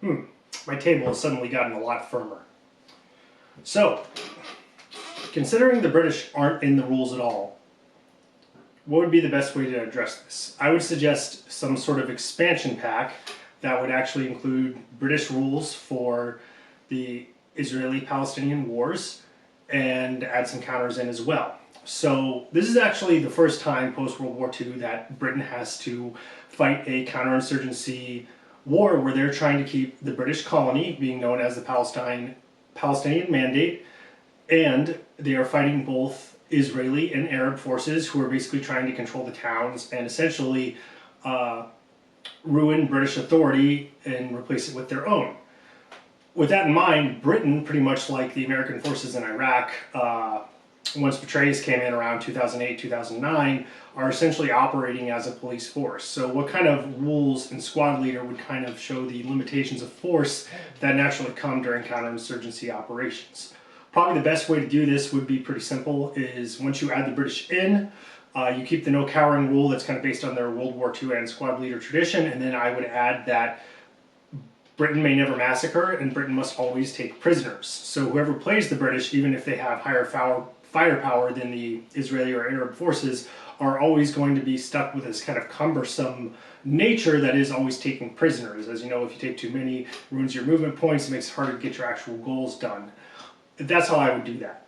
My table has suddenly gotten a lot firmer. So, considering the British aren't in the rules at all, what would be the best way to address this? I would suggest some sort of expansion pack that would actually include British rules for the Israeli-Palestinian wars and add some counters in as well. So this is actually the first time post-World War II that Britain has to fight a counterinsurgency war where they're trying to keep the British colony, being known as the Palestinian Mandate, and they are fighting both Israeli and Arab forces who are basically trying to control the towns and essentially ruin British authority and replace it with their own. With that in mind, Britain, pretty much like the American forces in Iraq, once Petraeus came in around 2008, 2009, are essentially operating as a police force. So what kind of rules and squad leader would kind of show the limitations of force that naturally come during counterinsurgency operations? Probably the best way to do this would be pretty simple, is once you add the British in, you keep the no cowering rule that's kind of based on their World War II and squad leader tradition, and then I would add that Britain may never massacre and Britain must always take prisoners. So whoever plays the British, even if they have higher firepower than the Israeli or Arab forces, are always going to be stuck with this kind of cumbersome nature that is always taking prisoners. As you know, if you take too many, it ruins your movement points, it makes it harder to get your actual goals done. That's how I would do that.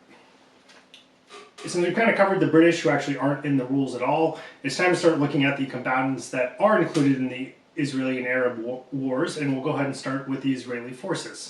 Since we've kind of covered the British who actually aren't in the rules at all, it's time to start looking at the combatants that are included in the Israeli and Arab wars, and we'll go ahead and start with the Israeli forces.